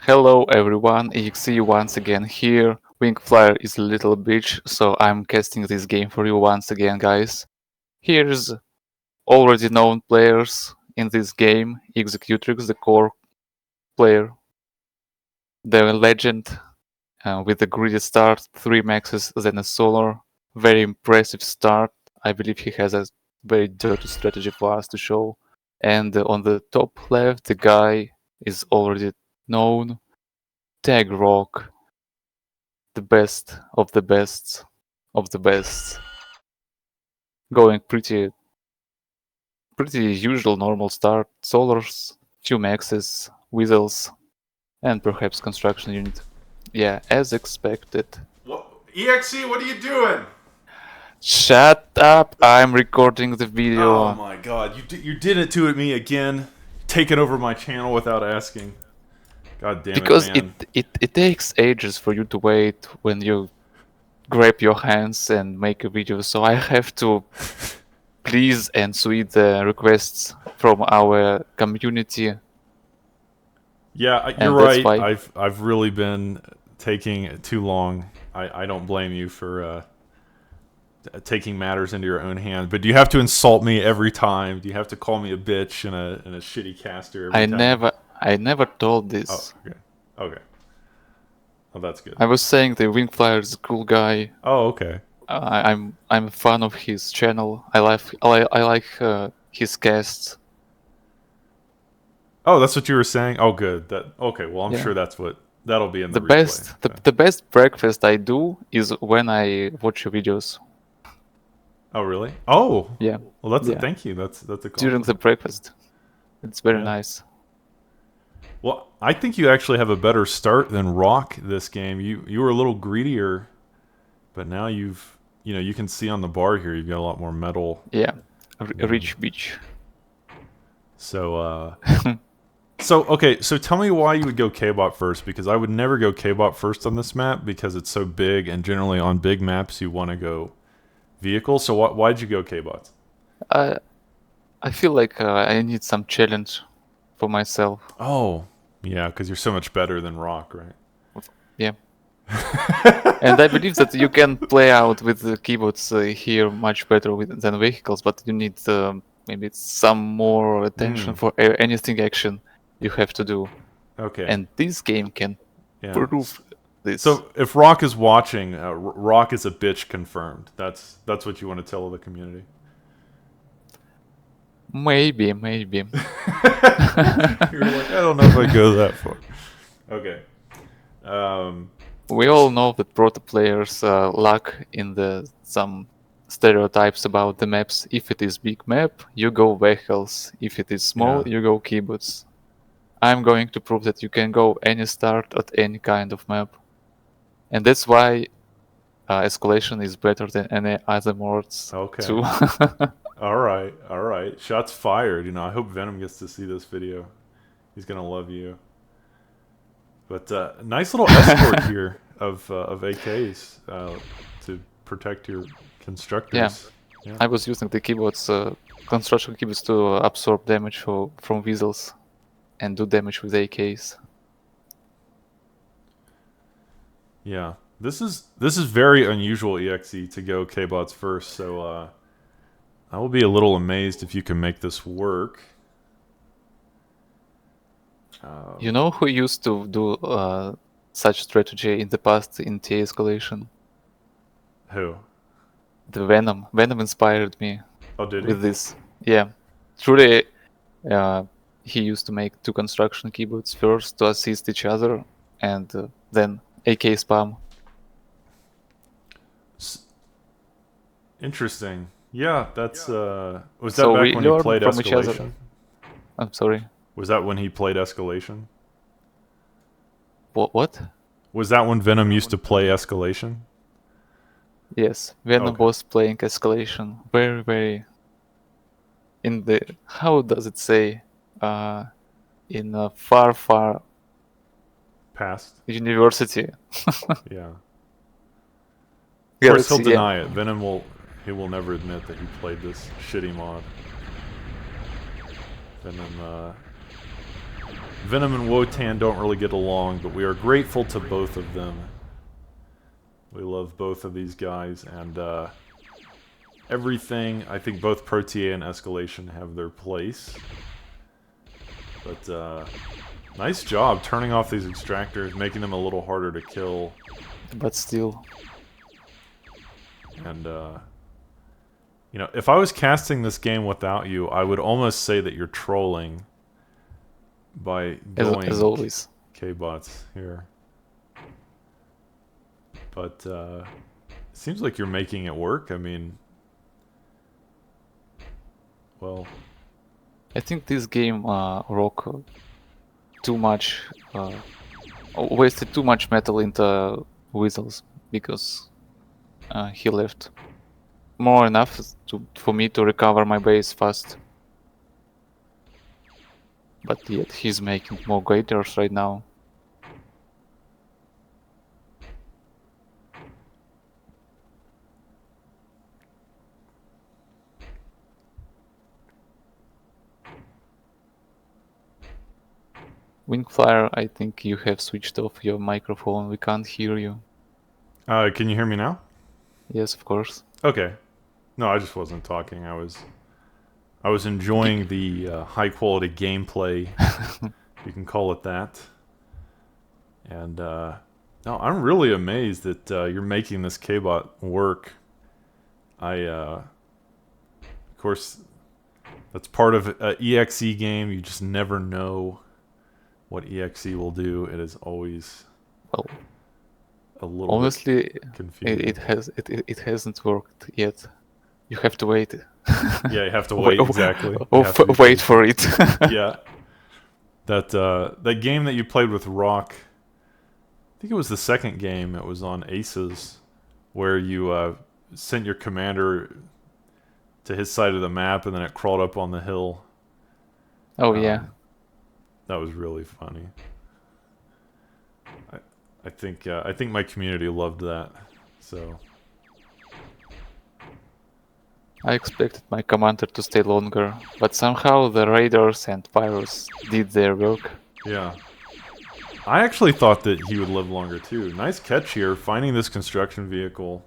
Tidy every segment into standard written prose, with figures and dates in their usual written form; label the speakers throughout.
Speaker 1: Hello everyone, EXE once again here. Wingflyer is a little bitch, so I'm casting this game for you once again, guys. Here's already known players in this game: Executrix, the core player, the legend with a greedy start, 3 maxes, then a solar. Very impressive start. I believe he has a very dirty strategy for us to show. And on the top left, the guy is already known. Tag Rock, the best of the best of the best. Going pretty usual normal start. Solars, few maxes, Weasels, and perhaps construction unit. Yeah, as expected.
Speaker 2: What? EXE, what are you doing?
Speaker 1: Shut up! I'm recording the
Speaker 2: Oh
Speaker 1: video.
Speaker 2: my god, you did it to me again. Taking over my channel without asking. God damn it,
Speaker 1: Because
Speaker 2: man.
Speaker 1: it takes ages for you to wait when you grab your hands and make a video, so I have to please and sweet the requests from our community.
Speaker 2: Yeah, you're
Speaker 1: And that's
Speaker 2: right.
Speaker 1: why
Speaker 2: I've really been taking too long. I don't blame you for taking matters into your own hands. But do you have to insult me every time? Do you have to call me a bitch and a shitty caster every
Speaker 1: I
Speaker 2: time?
Speaker 1: never told
Speaker 2: Oh,
Speaker 1: this.
Speaker 2: okay. Okay. Well, that's good.
Speaker 1: I was saying the Wingflyer is a cool guy.
Speaker 2: Oh, okay.
Speaker 1: I'm a fan of his channel. I like his casts.
Speaker 2: Oh, that's what you were saying? Oh, good. That okay, well, I'm
Speaker 1: Yeah.
Speaker 2: sure that'll be in the
Speaker 1: The
Speaker 2: replay.
Speaker 1: best the best breakfast I do is when I watch your videos.
Speaker 2: Oh, really? Oh,
Speaker 1: Yeah.
Speaker 2: well,
Speaker 1: Yeah.
Speaker 2: thank you. That's a
Speaker 1: During the
Speaker 2: compliment.
Speaker 1: breakfast. It's very
Speaker 2: Yeah.
Speaker 1: nice.
Speaker 2: Well, I think you actually have a better start than Rock this game. You were a little greedier, but now you can see on the bar here you've got a lot more metal.
Speaker 1: Yeah. Rich bitch.
Speaker 2: So okay, so tell me why you would go Kbot first, because I would never go Kbot first on this map because it's so big, and generally on big maps you want to go vehicle. So why'd you go Kbot?
Speaker 1: I I feel like I need some challenge for myself.
Speaker 2: Oh, yeah, because you're so much better than Rock, right?
Speaker 1: Yeah. And I believe that you can play out with the keyboards here much better than vehicles, but you need maybe some more attention for anything action you have to do.
Speaker 2: Okay.
Speaker 1: And this game can
Speaker 2: Yeah.
Speaker 1: prove this.
Speaker 2: So if Rock is watching, Rock is a bitch confirmed. That's what you want to tell the community.
Speaker 1: Maybe.
Speaker 2: You're like, I don't know if I go that far. Okay.
Speaker 1: We all know that proto players lack in the some stereotypes about the maps. If it is big map, you go vehicles. If it is small,
Speaker 2: Yeah.
Speaker 1: you go keyboards. I'm going to prove that you can go any start at any kind of map. And that's why Escalation is better than any other mods
Speaker 2: Okay.
Speaker 1: too.
Speaker 2: All right. All right. Shots fired. I hope Venom gets to see this video. He's gonna love you. But nice little escort here of AKs to protect your
Speaker 1: Yeah,
Speaker 2: constructors. Yeah.
Speaker 1: I was using the keyboards, construction keyboards to absorb damage from weasels and do damage with AKs.
Speaker 2: Yeah. This is very unusual, EXE, to go Kbots first. So I will be a little amazed if you can make this work.
Speaker 1: You know who used to do such strategy in the past in TA Escalation?
Speaker 2: Who?
Speaker 1: The Venom. Venom inspired me
Speaker 2: Oh, did he?
Speaker 1: with this. Yeah, truly, uh, he used to make 2 construction keyboards first to assist each other, and then AK spam.
Speaker 2: Interesting. Yeah, that's was that
Speaker 1: So
Speaker 2: back
Speaker 1: we
Speaker 2: when he
Speaker 1: learn
Speaker 2: played
Speaker 1: from each other.
Speaker 2: Escalation?
Speaker 1: I'm sorry.
Speaker 2: Was that when he played Escalation?
Speaker 1: What?
Speaker 2: Was that when Venom used to play Escalation?
Speaker 1: Yes, Venom
Speaker 2: Okay.
Speaker 1: was playing Escalation. Very in the, how does it say? In a far
Speaker 2: Past?
Speaker 1: university.
Speaker 2: Yeah. Of course he'll
Speaker 1: Galaxy, yeah.
Speaker 2: deny it. He will never admit that he played this shitty mod. Venom Venom and Wotan don't really get along, but we are grateful to both of them. We love both of these guys, and everything. I think both Protea and Escalation have their place. But nice job turning off these extractors, making them a little harder to kill.
Speaker 1: But still,
Speaker 2: And you know, if I was casting this game without you, I would almost say that you're trolling by going
Speaker 1: as always.
Speaker 2: Kbots here. But it seems like you're making it work. I mean, well,
Speaker 1: I think this game Rock too much wasted too much metal into Weasels because he left more enough for me to recover my base fast. But yet he's making more gators right now. Wingflyer, I think you have switched off your microphone. We can't hear you.
Speaker 2: can you hear me now?
Speaker 1: Yes, of course.
Speaker 2: Okay. No, I just wasn't talking. I was enjoying the high quality gameplay. You can call it that. And no, I'm really amazed that you're making this Kbot work. Of course, that's part of an EXE game. You just never know what EXE will do. It is always
Speaker 1: Well,
Speaker 2: a little
Speaker 1: honestly,
Speaker 2: confusing.
Speaker 1: it hasn't worked yet. You have to wait.
Speaker 2: Yeah, you have to wait, exactly.
Speaker 1: Wait for it.
Speaker 2: Yeah. That game that you played with Rock, I think it was the second game. It was on Aces, where you sent your commander to his side of the map, and then it crawled up on the hill.
Speaker 1: Oh yeah.
Speaker 2: That was really funny. I think my community loved that. So
Speaker 1: I expected my commander to stay longer, but somehow the raiders and pyros did their work.
Speaker 2: yeah. I actually thought that he would live longer too. Nice catch here, finding this construction vehicle.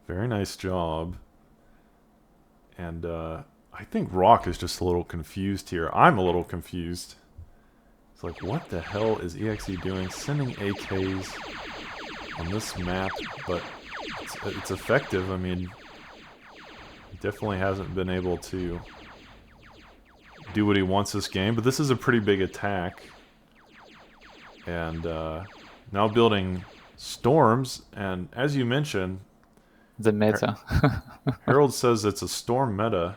Speaker 2: Very nice job. And I think Rock is just a little confused here. I'm a little confused. It's like, what the hell is EXE doing? Sending AKs on this map, but it's effective. I mean, he definitely hasn't been able to do what he wants this game, but this is a pretty big attack. And now building storms, and as you mentioned,
Speaker 1: The meta.
Speaker 2: Harold says it's a storm meta.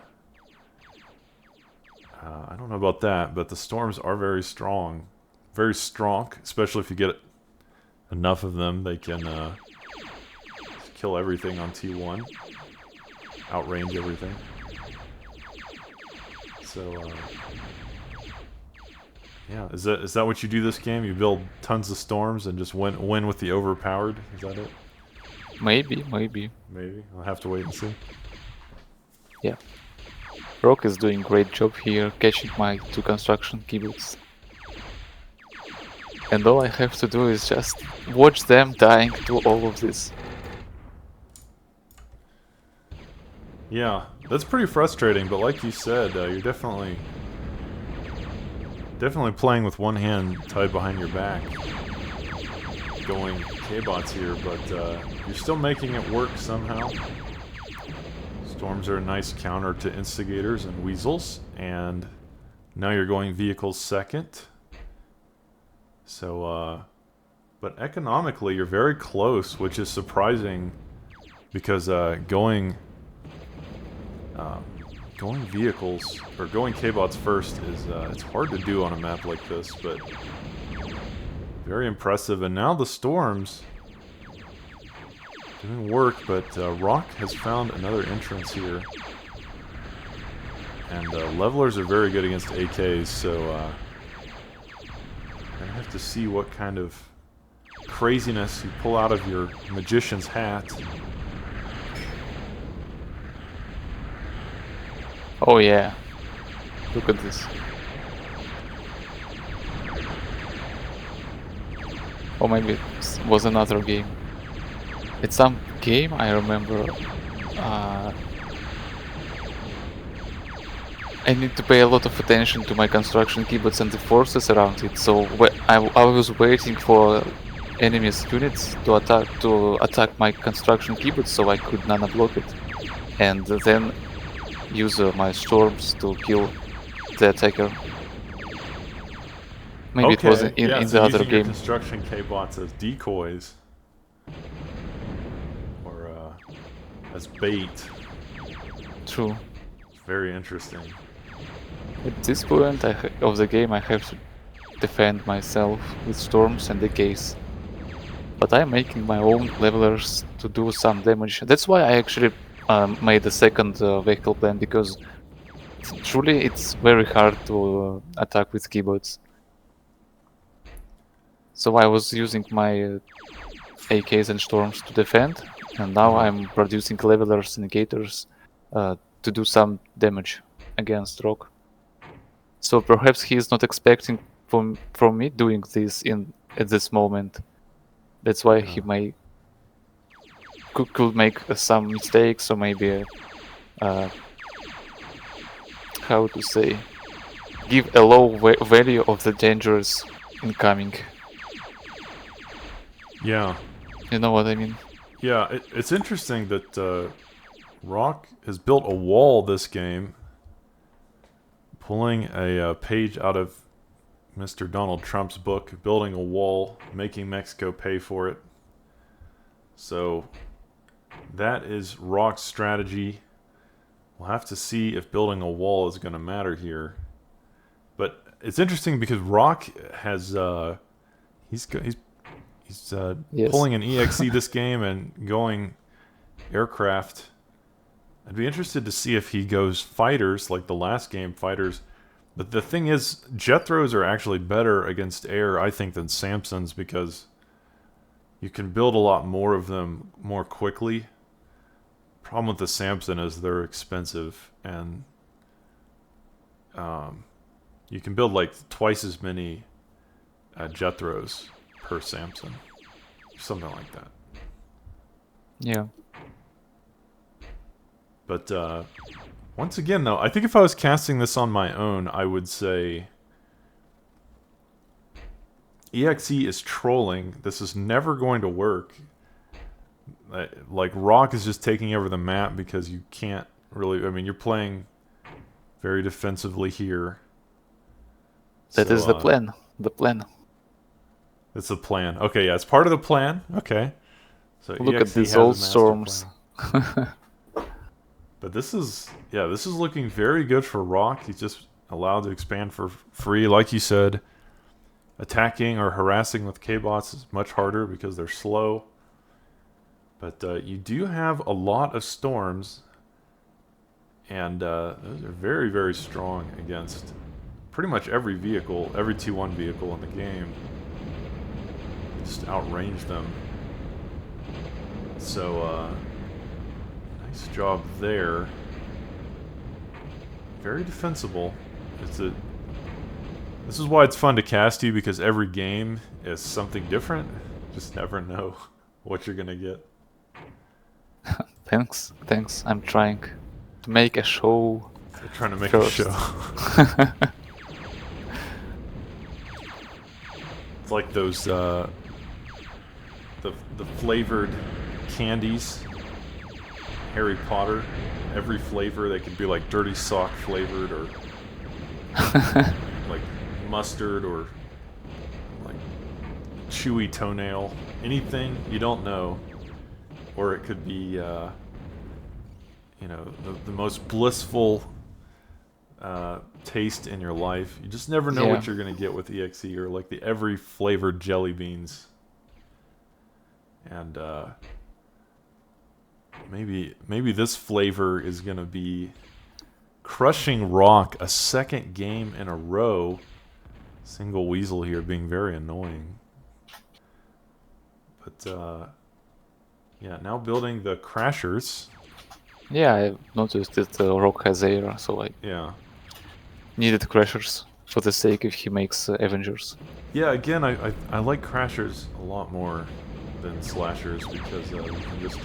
Speaker 2: I don't know about that, but the storms are very strong. Very strong, especially if you get enough of them. They can kill everything on T1. Outrange everything. So, yeah, is that what you do this game? You build tons of storms and just win with the overpowered? Is that it?
Speaker 1: Maybe.
Speaker 2: Maybe. I'll have to wait and see.
Speaker 1: Yeah. Rock is doing great job here, catching my 2 construction keyboards. And all I have to do is just watch them dying to all of this.
Speaker 2: Yeah, that's pretty frustrating, but like you said, you're definitely playing with one hand tied behind your back. Going Kbots here, but you're still making it work somehow. Storms are a nice counter to Instigators and Weasels, and now you're going Vehicles second. So, but economically you're very close, which is surprising, because going Vehicles, or going Kbots first is, it's hard to do on a map like this, but very impressive. And now the Storms doing work, but Rock has found another entrance here. And levelers are very good against AKs, so I have to see what kind of craziness you pull out of your magician's hat.
Speaker 1: Oh yeah. Look at this. Or maybe it was another game. It's some game I remember. Uh, I need to pay a lot of attention to my construction keyboards and the forces around it. So I was waiting for enemies units to attack my construction keyboard, so I could nano block it, and then use my storms to kill the attacker. Maybe it was
Speaker 2: Okay, yeah,
Speaker 1: in
Speaker 2: so
Speaker 1: the other
Speaker 2: using your
Speaker 1: game.
Speaker 2: construction Kbots as decoys or as bait.
Speaker 1: True.
Speaker 2: It's very interesting.
Speaker 1: At this point of the game, I have to defend myself with storms and decays. But I'm making my own levelers to do some damage. That's why I actually made a second vehicle plan, because truly it's very hard to attack with keyboards. So I was using my AKs and storms to defend, and now I'm producing levelers and negators to do some damage against Rock. So perhaps he is not expecting from me doing this at this moment. That's why he may could make some mistakes, or maybe how to say, give a low value of the dangers incoming.
Speaker 2: Yeah.
Speaker 1: You know what I mean?
Speaker 2: Yeah, it's interesting that Rock has built a wall this game, pulling a page out of Mr. Donald Trump's book, building a wall, making Mexico pay for it. So that is Rock's strategy. We'll have to see if building a wall is going to matter here. But it's interesting because Rock has he's
Speaker 1: Yes.
Speaker 2: pulling an EXE this game and going aircraft. I'd be interested to see if he goes fighters like the last game, fighters. But the thing is, Jethros are actually better against air, I think, than Samsons, because you can build a lot more of them more quickly. Problem with the Samson is they're expensive, and you can build like twice as many Jethros per Samson, something like that.
Speaker 1: Yeah.
Speaker 2: But once again, though, I think if I was casting this on my own, I would say EXE is trolling. This is never going to work. Like, Rock is just taking over the map because you can't really... I mean, you're playing very defensively here.
Speaker 1: That is the plan. The plan.
Speaker 2: It's the plan. Okay, yeah, it's part of the plan. Okay. So
Speaker 1: Look
Speaker 2: EXE
Speaker 1: at these
Speaker 2: has
Speaker 1: old
Speaker 2: a master
Speaker 1: storms.
Speaker 2: plan. But this is looking very good for Rock. He's just allowed to expand for free. Like you said, attacking or harassing with Kbots is much harder because they're slow. But you do have a lot of storms, and those are very, very strong against pretty much every vehicle, every T1 vehicle in the game. Just outrange them. So, nice job there. Very defensible. This is why it's fun to cast you, because every game is something different. Just never know what you're gonna get.
Speaker 1: Thanks. I'm trying to make a show.
Speaker 2: They're trying to make
Speaker 1: First.
Speaker 2: a show. It's like those the flavored candies. Harry Potter. Every flavor, they could be like dirty sock flavored, or like mustard, or like chewy toenail. Anything you don't know. Or it could be the most blissful taste in your life. You just never know what you're gonna get with EXE, or like the every flavored jelly beans. And maybe this flavor is gonna be crushing Rock a second game in a row. Single Weasel here being very annoying. But yeah, now building the Crashers.
Speaker 1: Yeah, I noticed that Rock has air, so I
Speaker 2: Yeah.
Speaker 1: needed crashers. for the sake if he makes Avengers.
Speaker 2: Yeah, again, I like Crashers a lot more than Slashers because you can just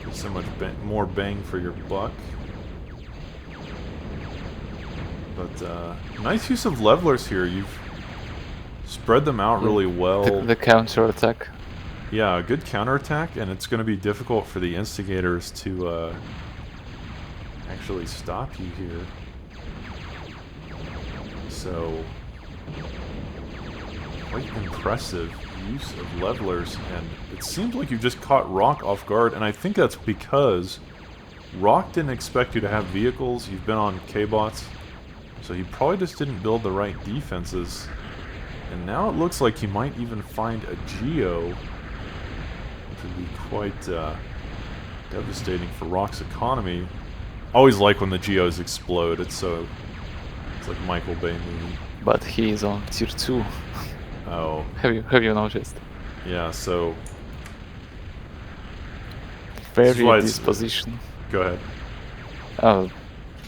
Speaker 2: get so much more bang for your buck. But nice use of levelers here. You've spread them out really well.
Speaker 1: The counter attack.
Speaker 2: Yeah, a good counterattack, and it's going to be difficult for the instigators to actually stop you here. So, quite impressive use of levelers, and it seems like you just caught Rock off guard, and I think that's because Rock didn't expect you to have vehicles. You've been on Kbots, so he probably just didn't build the right defenses. And now it looks like he might even find a Geo, which would be quite devastating for Rock's economy. Always like when the Geos explode. It's like Michael Bay movie.
Speaker 1: But he is on tier 2.
Speaker 2: Oh.
Speaker 1: Have you noticed?
Speaker 2: Yeah, so
Speaker 1: Very disposition.
Speaker 2: Go ahead.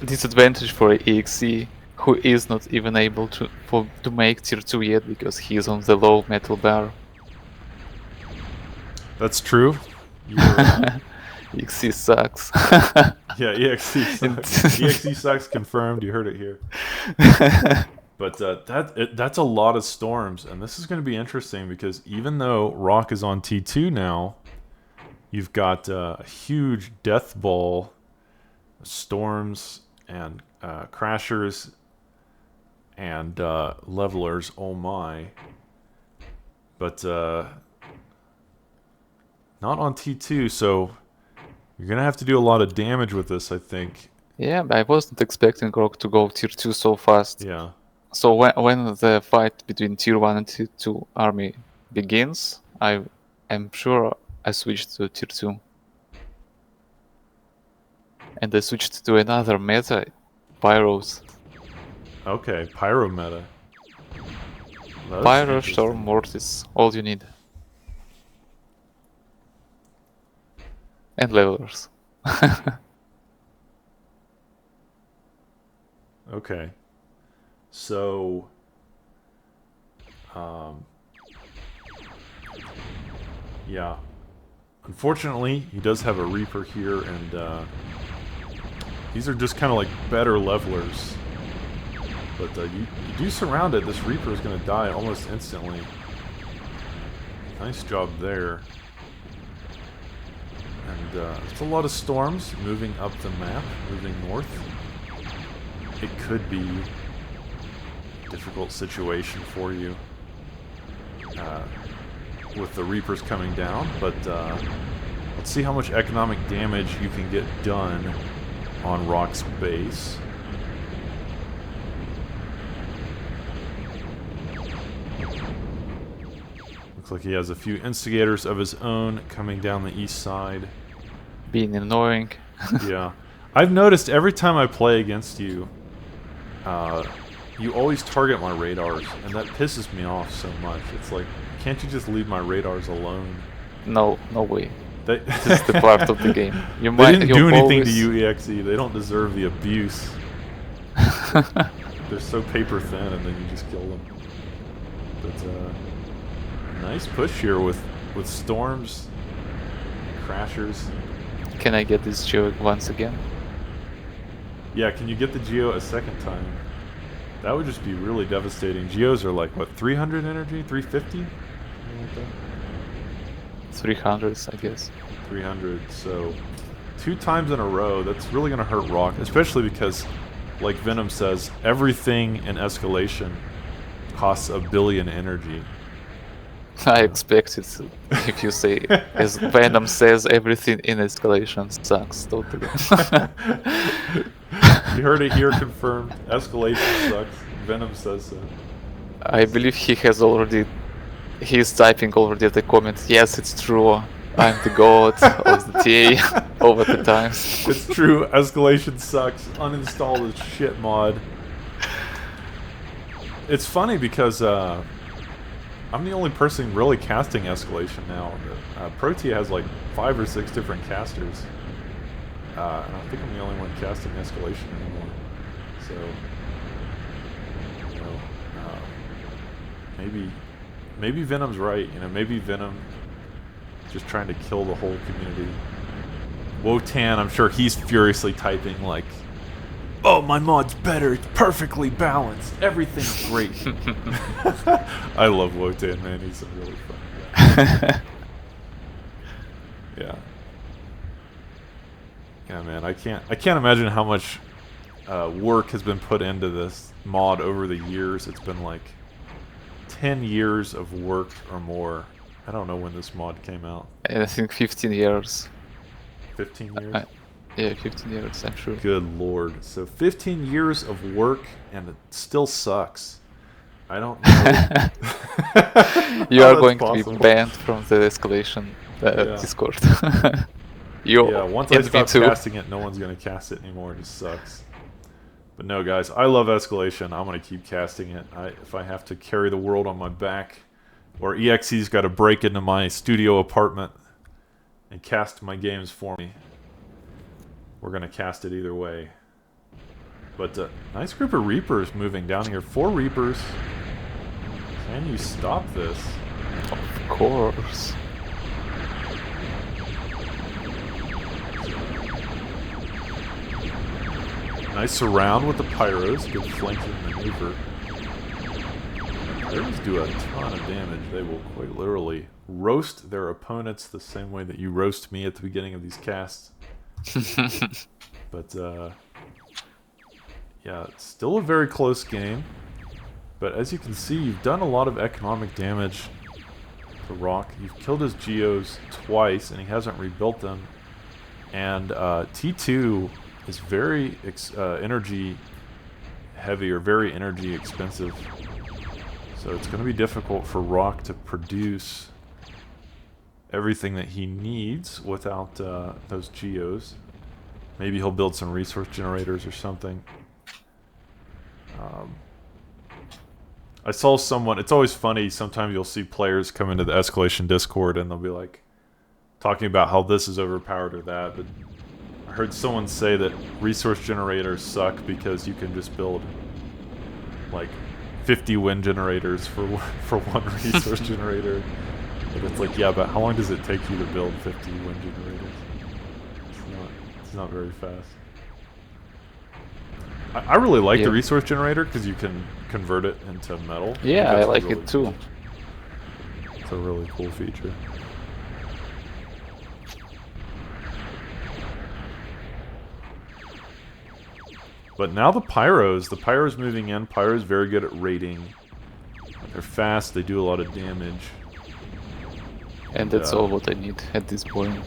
Speaker 1: Disadvantage for EXE, who is not even able to make tier 2 yet because he is on the low metal bar.
Speaker 2: That's true.
Speaker 1: EXE sucks.
Speaker 2: Yeah, EXE sucks. EXE sucks, confirmed. You heard it here. But that's a lot of storms, and this is going to be interesting because even though Rock is on T2 now, you've got a huge death ball, storms, and crashers, and levelers. Oh my! But not on T2, so you're gonna have to do a lot of damage with this, I think.
Speaker 1: Yeah, but I wasn't expecting Rock to go tier 2 so fast.
Speaker 2: Yeah.
Speaker 1: So when the fight between tier 1 and tier 2 army begins, I'm sure I switched to tier 2. And I switched to another meta, Pyros.
Speaker 2: Okay, Pyro meta.
Speaker 1: Pyro, Storm, Mortis, all you need. And levelers.
Speaker 2: Okay. So, yeah. Unfortunately, he does have a Reaper here, and these are just kind of like better levelers. But you do surround it. This Reaper is going to die almost instantly. Nice job there. And it's a lot of storms moving up the map, moving north. It could be a difficult situation for you with the Reapers coming down, but let's see how much economic damage you can get done on Rock's base. Looks like he has a few instigators of his own coming down the east side.
Speaker 1: Being annoying.
Speaker 2: Yeah. I've noticed every time I play against you, you always target my radars, and that pisses me off so much. It's like, can't you just leave my radars alone?
Speaker 1: No way.
Speaker 2: This
Speaker 1: is the part of the game.
Speaker 2: They didn't do anything to you, EXE. They don't deserve the abuse. They're so paper thin, and then you just kill them. But nice push here with storms, crashers.
Speaker 1: Can I get this Geo once again?
Speaker 2: Yeah, can you get the Geo a second time? That would just be really devastating. Geos are like, what, 300 energy? 350? Something like that?
Speaker 1: 300s, I guess.
Speaker 2: 300, so 2 times in a row, that's really going to hurt Rock, especially because, like Venom says, everything in Escalation costs 1 billion energy.
Speaker 1: I expect it if you say, as Venom says, everything in Escalation sucks totally.
Speaker 2: You heard it here, confirmed. Escalation sucks. Venom says so.
Speaker 1: I believe he's typing already the comment, yes, it's true, I'm the god of the TA over the times.
Speaker 2: It's true, Escalation sucks. Uninstall this shit mod. It's funny because I'm the only person really casting Escalation now. Protea has like 5 or 6 different casters. And I think I'm the only one casting Escalation anymore. So, maybe Venom's right. You know, maybe Venom just trying to kill the whole community. Wotan, I'm sure he's furiously typing like, "Oh, my mod's better. It's perfectly balanced. Everything's great." I love Wotan, man. He's a really fun guy. Yeah. Yeah, man. I can't imagine how much work has been put into this mod over the years. It's been like 10 years of work or more. I don't know when this mod came out.
Speaker 1: I think 15 years.
Speaker 2: 15 years?
Speaker 1: Yeah, 15 years, I'm sure.
Speaker 2: Good lord. So 15 years of work and it still sucks. I don't know.
Speaker 1: You are going to be banned from the Escalation Discord.
Speaker 2: Yeah, once I stop casting it, no one's going to cast it anymore. It just sucks. But no, guys, I love Escalation. I'm going to keep casting it. If I have to carry the world on my back, or EXE's got to break into my studio apartment and cast my games for me, we're going to cast it either way. But nice group of Reapers moving down here. 4 Reapers. Can you stop this?
Speaker 1: Of course.
Speaker 2: Nice surround with the Pyros. Good flanking maneuver. Pyros do a ton of damage. They will quite literally roast their opponents the same way that you roast me at the beginning of these casts. But, yeah, it's still a very close game. But as you can see, you've done a lot of economic damage to Rock. You've killed his Geos twice, and he hasn't rebuilt them. And T2 is very energy heavy, or very energy expensive. So it's going to be difficult for Rock to produce everything that he needs without those Geos. Maybe he'll build some resource generators or something. I saw someone, it's always funny, sometimes you'll see players come into the Escalation Discord and they'll be like, talking about how this is overpowered or that, but I heard someone say that resource generators suck because you can just build like 50 wind generators for one resource generator. But it's like, yeah, but how long does it take you to build 50 wind generators? It's not very fast. I really like the resource generator because you can convert it into metal.
Speaker 1: Yeah, I like it too.
Speaker 2: It's a really cool feature. But now the Pyros moving in. Pyros very good at raiding. They're fast, they do a lot of damage.
Speaker 1: And that's all what I need at this point.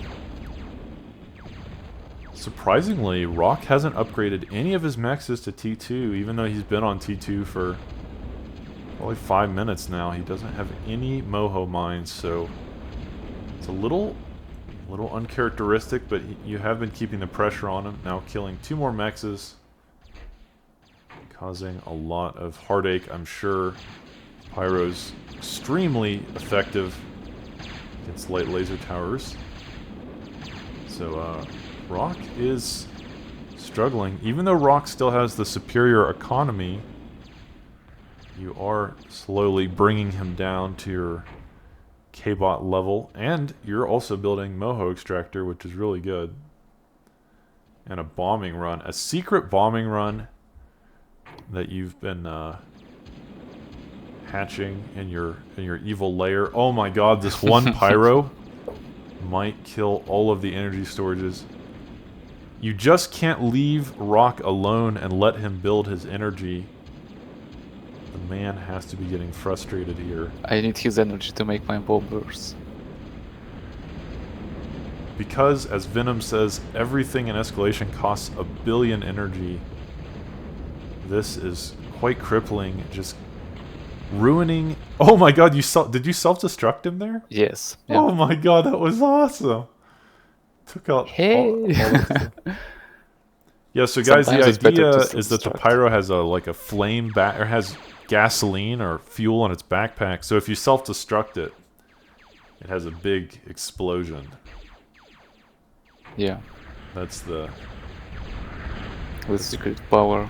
Speaker 2: Surprisingly, Rock hasn't upgraded any of his mexes to T2, even though he's been on T2 for probably 5 minutes now. He doesn't have any Moho mines, so it's a little uncharacteristic, but you have been keeping the pressure on him. Now killing 2 more mexes, causing a lot of heartache, I'm sure. Pyro's extremely effective against light laser towers. So, Rock is struggling. Even though Rock still has the superior economy, you are slowly bringing him down to your Kbot level, and you're also building Moho Extractor, which is really good. And a bombing run. A secret bombing run that you've been hatching in your evil lair. Oh my god, this one Pyro might kill all of the energy storages. You just can't leave Rock alone and let him build his energy. The man has to be getting frustrated here.
Speaker 1: I need his energy to make my bombers.
Speaker 2: Because, as Venom says, everything in Escalation costs 1 billion energy. This is quite crippling, just ruining... Oh my god, did you self-destruct him there?
Speaker 1: Yes.
Speaker 2: Yeah. Oh my god, that was awesome! Took out all yeah, so guys,
Speaker 1: Sometimes
Speaker 2: the idea is that the Pyro has a flame back, or has gasoline or fuel in its backpack, so if you self-destruct it, it has a big explosion.
Speaker 1: Yeah.
Speaker 2: That's the
Speaker 1: secret power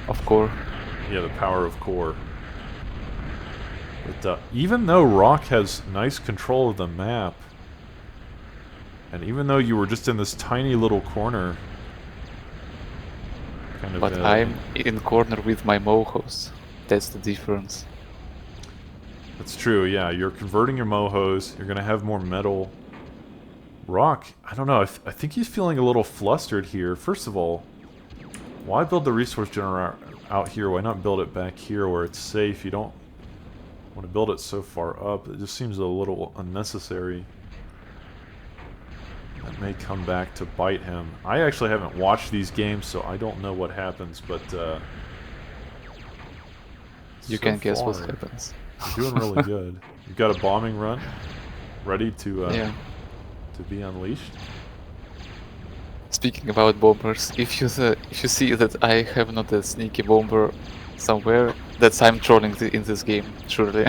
Speaker 1: of core.
Speaker 2: Yeah, the power of core. But even though Rock has nice control of the map, and even though you were just in this tiny little corner, kind of...
Speaker 1: But I'm in corner with my mohos. That's the difference.
Speaker 2: That's true, yeah. You're converting your mohos. You're going to have more metal. Rock, I don't know. I think he's feeling a little flustered here. First of all, why build the resource generator out here? Why not build it back here where it's safe? You don't want to build it so far up. It just seems a little unnecessary. That may come back to bite him. I actually haven't watched these games, so I don't know what happens, but...
Speaker 1: you can guess what happens.
Speaker 2: You're doing really good. You've got a bombing run ready to be unleashed.
Speaker 1: Speaking about bombers, if you see that I have not a sneaky bomber somewhere, that's I'm trolling in this game, surely.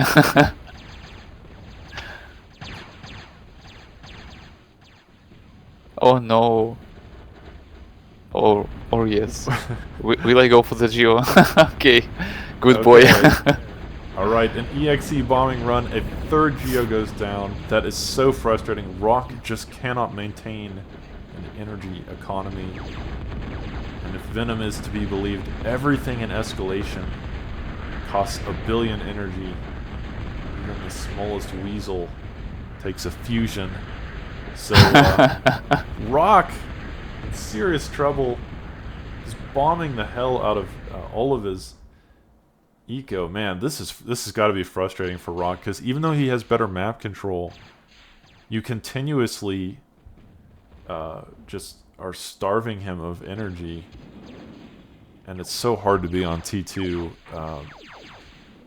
Speaker 1: Oh no. Or yes. Will I go for the Geo? Okay, good boy.
Speaker 2: Alright, an EXE bombing run, a third Geo goes down. That is so frustrating. Rock just cannot maintain an energy economy. And if Venom is to be believed, everything in Escalation costs 1 billion energy. Even the smallest weasel takes a fusion. So, Rock, in serious trouble, is bombing the hell out of all of his eco. Man, this has got to be frustrating for Rock, because even though he has better map control, you continuously just are starving him of energy, and it's so hard to be on T2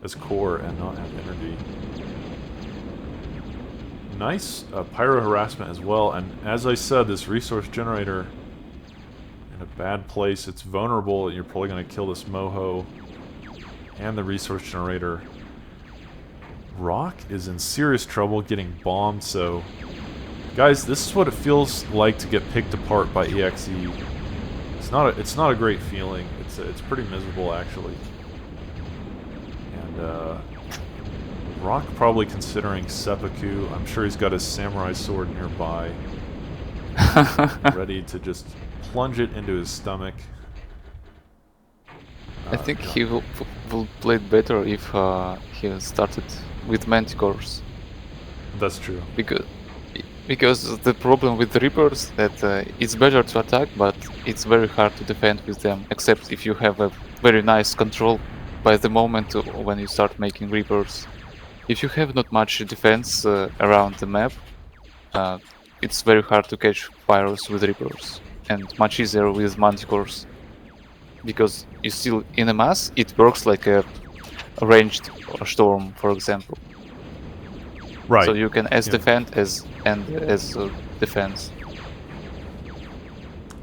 Speaker 2: as core and not have energy. Nice pyro harassment as well, and as I said, this resource generator in a bad place. It's vulnerable, and you're probably going to kill this moho and the resource generator. Rock is in serious trouble getting bombed, so guys, this is what it feels like to get picked apart by EXE. It's not a great feeling. It's pretty miserable, actually. And Rock probably considering seppuku. I'm sure he's got his samurai sword nearby, ready to just plunge it into his stomach.
Speaker 1: I think he will play it better if he started with manticores.
Speaker 2: That's true.
Speaker 1: Because the problem with the Reapers that it's better to attack, but it's very hard to defend with them, except if you have a very nice control by the moment when you start making Reapers. If you have not much defense around the map, it's very hard to catch pyros with Reapers, and much easier with manticores. Because you still in a mass, it works like a ranged storm, for example.
Speaker 2: Right.
Speaker 1: So you can defend as defense.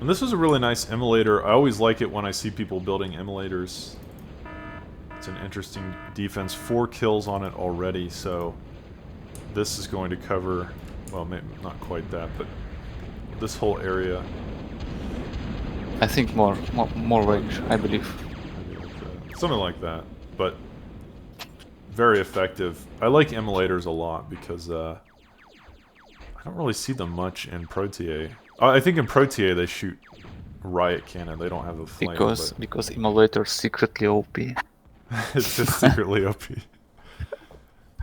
Speaker 2: And this is a really nice emulator. I always like it when I see people building emulators. It's an interesting defense. 4 kills on it already, so this is going to cover, well, maybe not quite that, but this whole area.
Speaker 1: I think more range, I believe.
Speaker 2: Something like that, but very effective. I like emulators a lot because I don't really see them much in Protea. I think in Protea they shoot riot cannon. They don't have the flame.
Speaker 1: Because emulators secretly OP.
Speaker 2: It's just secretly OP.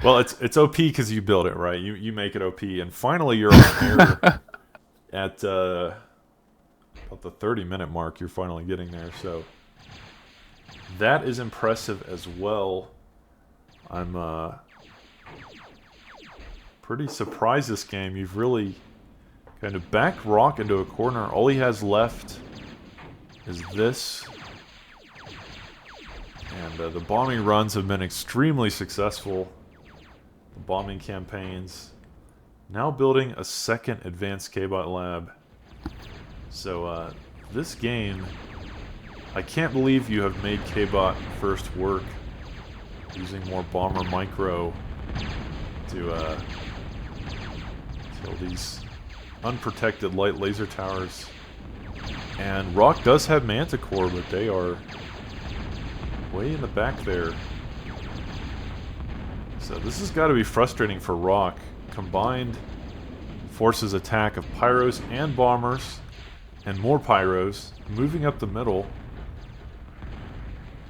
Speaker 2: Well, it's OP because you build it, right? You make it OP, and finally you're on air at about the 30-minute mark. You're finally getting there, so that is impressive as well. I'm pretty surprised this game. You've really kind of backed Rock into a corner. All he has left is this. And the bombing runs have been extremely successful. The bombing campaigns. Now building a second advanced Kbot lab. So this game, I can't believe you have made Kbot first work using more bomber micro to kill these unprotected light laser towers. And Rock does have Manticore, but they are way in the back there. So this has got to be frustrating for Rock. Combined forces attack of pyros and bombers, and more pyros, moving up the middle.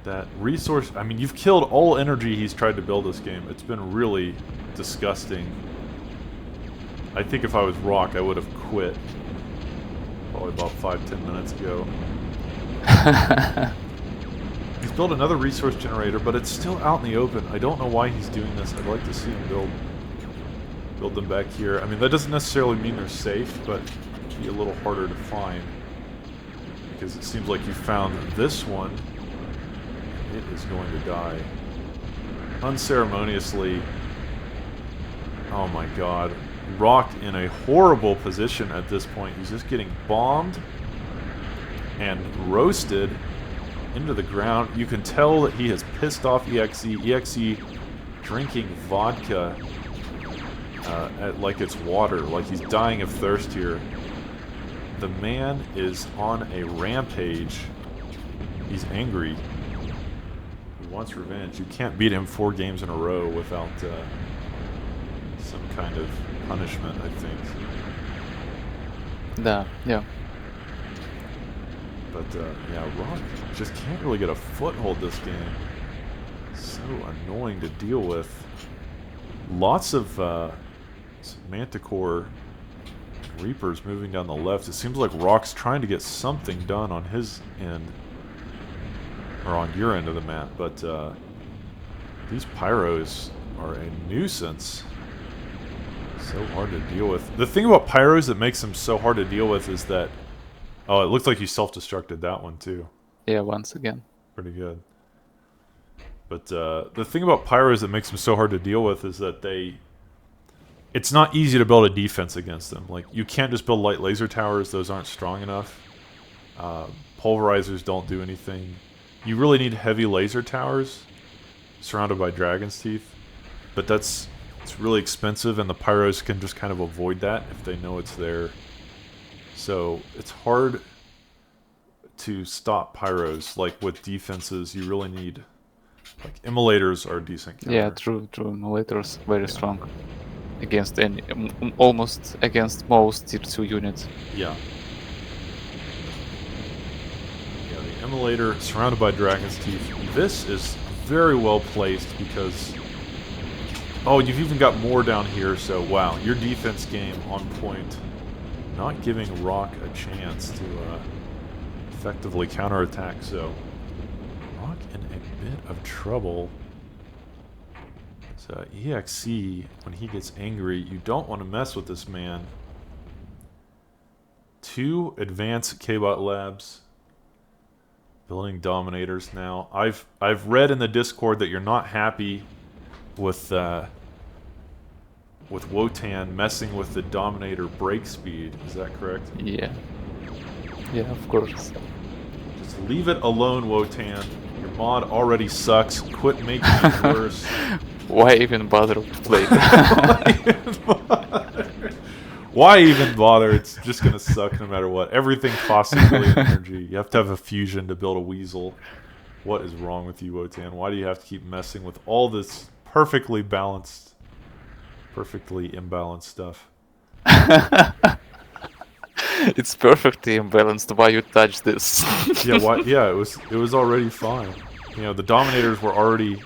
Speaker 2: That resource... I mean, you've killed all energy he's tried to build this game. It's been really disgusting. I think if I was Rock, I would have quit. Probably about 5-10 minutes ago. He's built another resource generator, but it's still out in the open. I don't know why he's doing this. I'd like to see him build them back here. I mean, that doesn't necessarily mean they're safe, but it'd be a little harder to find. Because it seems like you found this one. It is going to die. Unceremoniously. Oh my god. Rock in a horrible position at this point. He's just getting bombed and roasted into the ground. You can tell that he has pissed off EXE. EXE drinking vodka like it's water, like he's dying of thirst here. The man is on a rampage. He's angry. He wants revenge. You can't beat him 4 games in a row without some kind of punishment, I think.
Speaker 1: Yeah.
Speaker 2: But, yeah, Rock just can't really get a foothold this game. So annoying to deal with. Lots of Manticore Reapers moving down the left. It seems like Rock's trying to get something done on his end. Or on your end of the map, but these Pyros are a nuisance. So hard to deal with. The thing about Pyros that makes them so hard to deal with is that... Oh, it looks like you self-destructed that one too.
Speaker 1: Yeah, once again.
Speaker 2: Pretty good. But the thing about Pyros that makes them so hard to deal with is that it's not easy to build a defense against them. Like, you can't just build light laser towers. Those aren't strong enough. Pulverizers don't do anything. You really need heavy laser towers surrounded by dragon's teeth. But it's really expensive, and the Pyros can just kind of avoid that if they know it's there. So it's hard to stop Pyros. Like, with defenses, you really need... Like, immolators are a decent counter.
Speaker 1: Yeah, true. Immolators very strong against almost against most tier 2 units.
Speaker 2: Yeah. Yeah, the immolator surrounded by dragon's teeth. This is very well placed because... Oh, you've even got more down here, so wow, your defense game on point. Not giving Rock a chance to effectively counterattack, so Rock in a bit of trouble. So EXE, when he gets angry, you don't want to mess with this man. 2 advanced Kbot labs. Building dominators now. I've read in the Discord that you're not happy with Wotan messing with the Dominator break speed. Is that correct?
Speaker 1: Yeah. Yeah, of course.
Speaker 2: Just leave it alone, Wotan. Your mod already sucks. Quit making it worse.
Speaker 1: Why even bother to play?
Speaker 2: Why even bother? It's just gonna suck no matter what. Everything costs a million energy. You have to have a fusion to build a weasel. What is wrong with you, Wotan? Why do you have to keep messing with all this perfectly balanced, perfectly imbalanced stuff?
Speaker 1: It's perfectly imbalanced. Why you touch this?
Speaker 2: Yeah, why? Yeah, it was already fine. You know, the Dominators were already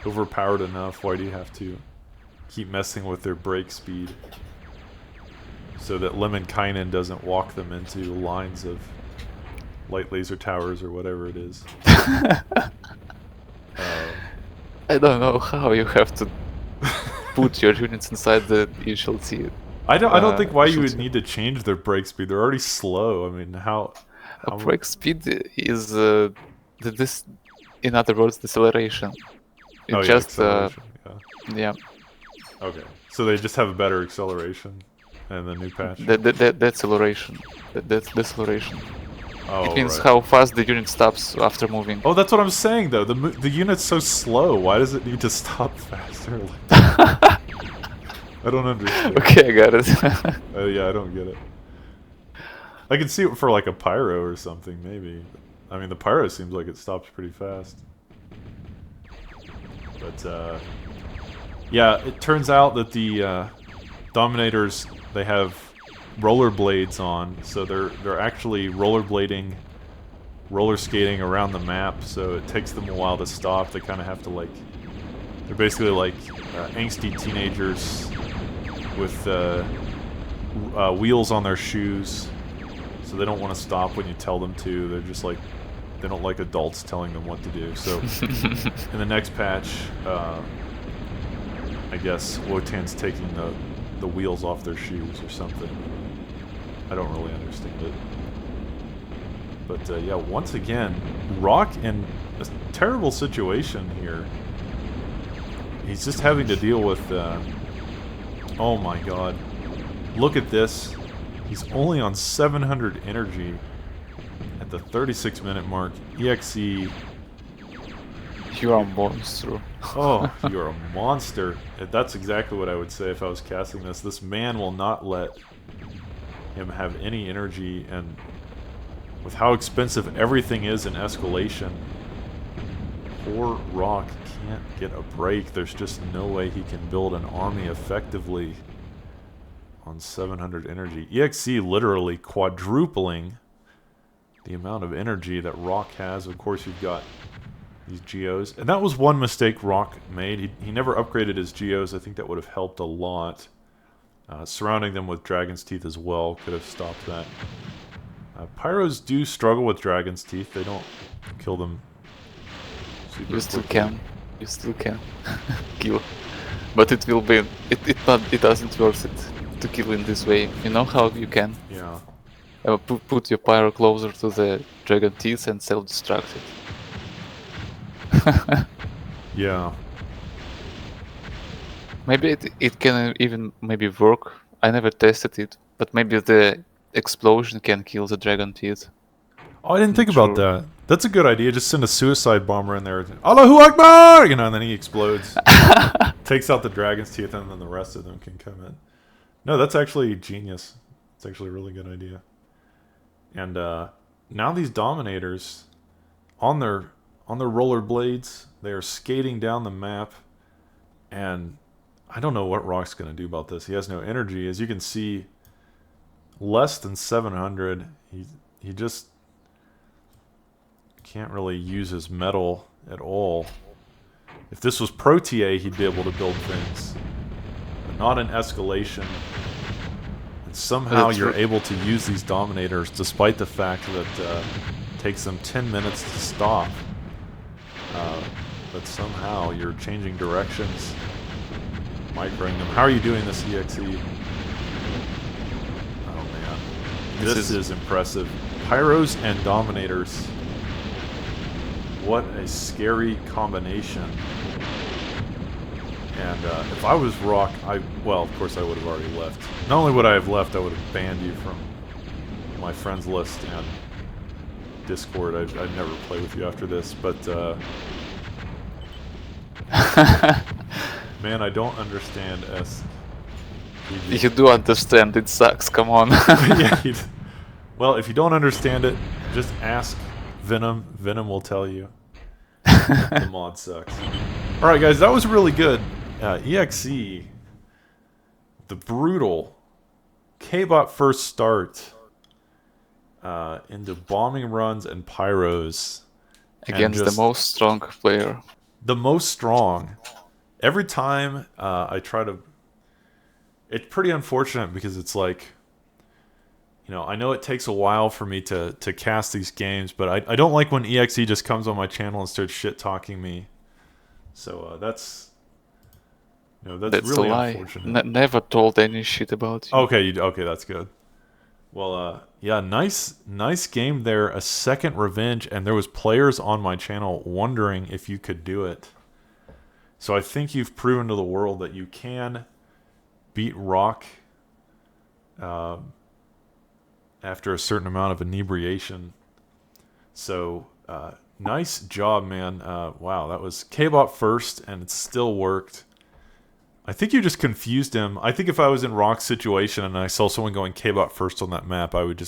Speaker 2: overpowered enough. Why do you have to keep messing with their break speed so that Lemminkainen doesn't walk them into lines of light laser towers or whatever it is?
Speaker 1: I don't know how you have to put your units inside the HLT.
Speaker 2: I don't think why you would need to change their break speed. They're already slow. I mean, how
Speaker 1: break speed is this, in other words, deceleration. It's just yeah.
Speaker 2: Okay, so they just have a better acceleration in the new patch.
Speaker 1: Deceleration. That's deceleration.
Speaker 2: Oh,
Speaker 1: it means
Speaker 2: right.
Speaker 1: how fast the unit stops after moving.
Speaker 2: Oh, that's what I'm saying though. The unit's so slow. Why does it need to stop faster? I don't understand.
Speaker 1: Okay, I got it.
Speaker 2: Yeah, I don't get it. I can see it for like a pyro or something, maybe. I mean, the pyro seems like it stops pretty fast. But Yeah, it turns out that the Dominators, they have rollerblades on, so they're actually rollerblading, roller skating around the map. So it takes them a while to stop. They kind of have to like, they're basically like angsty teenagers with wheels on their shoes, so they don't want to stop when you tell them to. They're just like, they don't like adults telling them what to do. So in the next patch, I guess Wotan's taking the wheels off their shoes or something. I don't really understand it. But yeah, once again, Rock in a terrible situation here. He's just having to deal with... oh my god. Look at this. He's only on 700 energy at the 36-minute mark. EXE...
Speaker 1: You're a monster.
Speaker 2: Oh, you're a monster. That's exactly what I would say if I was casting this. This man will not let him have any energy, and with how expensive everything is in Escalation, poor Rock can't get a break. There's just no way he can build an army effectively on 700 energy. EXE literally quadrupling the amount of energy that Rock has. Of course, you've got these Geos. And that was one mistake Rock made. He never upgraded his Geos. I think that would have helped a lot. Surrounding them with Dragon's Teeth as well could have stopped that. Pyros do struggle with Dragon's Teeth. They don't kill them super
Speaker 1: You still
Speaker 2: quickly.
Speaker 1: can. You still can kill. But it will be... It doesn't worth it to kill in this way. You know how you can?
Speaker 2: Yeah.
Speaker 1: Put your pyro closer to the dragon teeth and self-destruct it.
Speaker 2: Yeah.
Speaker 1: Maybe it can even maybe work. I never tested it, but maybe the explosion can kill the dragon teeth.
Speaker 2: Oh, I didn't think
Speaker 1: Not
Speaker 2: about
Speaker 1: sure.
Speaker 2: that. That's a good idea. Just send a suicide bomber in there. Allahu Akbar! You know, and then he explodes. Takes out the dragon's teeth, and then the rest of them can come in. No, that's actually genius. It's actually a really good idea. And now these Dominators, on their rollerblades, they are skating down the map, and I don't know what Rock's going to do about this. He has no energy. As you can see, less than 700. He just can't really use his metal at all. If this was Pro TA, he'd be able to build things. But not in Escalation. And somehow
Speaker 1: That's
Speaker 2: you're
Speaker 1: true.
Speaker 2: able to use these Dominators despite the fact that it takes them 10 minutes to stop. But somehow you're changing directions, microing them. How are you doing this, EXE? Oh man. This is impressive. Pyros and Dominators. What a scary combination. And if I was Rock, well, of course I would have already left. Not only would I have left, I would have banned you from my friends list and Discord. I'd never play with you after this, but man, I don't understand
Speaker 1: You do understand, it sucks, come on.
Speaker 2: Yeah, well, if you don't understand it, just ask Venom. Venom will tell you. The mod sucks. Alright guys, that was really good. EXE, the brutal Kbot first start into bombing runs and pyros.
Speaker 1: Against the most strong player.
Speaker 2: The most strong. Every time I try to... It's pretty unfortunate because it's like... You know, I know it takes a while for me to cast these games, but I don't like when EXE just comes on my channel and starts shit-talking me. So that's... You know, that's really
Speaker 1: a lie.
Speaker 2: unfortunate.
Speaker 1: Never told any shit about you.
Speaker 2: Okay, okay, that's good. Well, yeah, nice game there. A second revenge, and there was players on my channel wondering if you could do it. So I think you've proven to the world that you can beat Rock after a certain amount of inebriation. So nice job, man. Wow, that was Kbot first, and it still worked. I think you just confused him. I think if I was in Rock's situation and I saw someone going Kbot first on that map, I would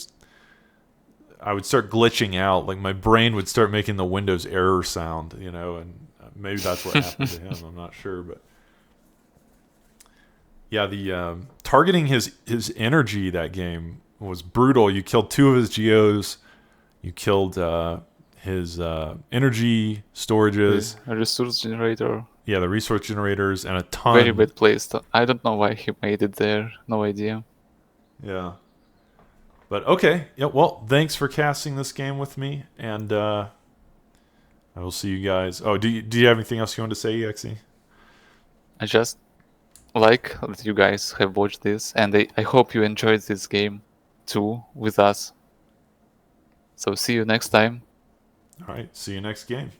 Speaker 2: start glitching out. Like my brain would start making the Windows error sound, you know, and maybe that's what happened to him. I'm not sure, but Yeah, the targeting his energy that game was brutal. You killed two of his geos. You killed his energy
Speaker 1: The
Speaker 2: storages.
Speaker 1: resource generator,
Speaker 2: Yeah, the resource generators and a
Speaker 1: very
Speaker 2: ton.
Speaker 1: bad placed. I don't know why he made it there. No idea.
Speaker 2: Yeah. But okay. Yeah. Well, thanks for casting this game with me, and I will see you guys. Oh, do you have anything else you want to say, EXE?
Speaker 1: I just like that you guys have watched this, and I hope you enjoyed this game too with us. So see you next time.
Speaker 2: All right. See you next game.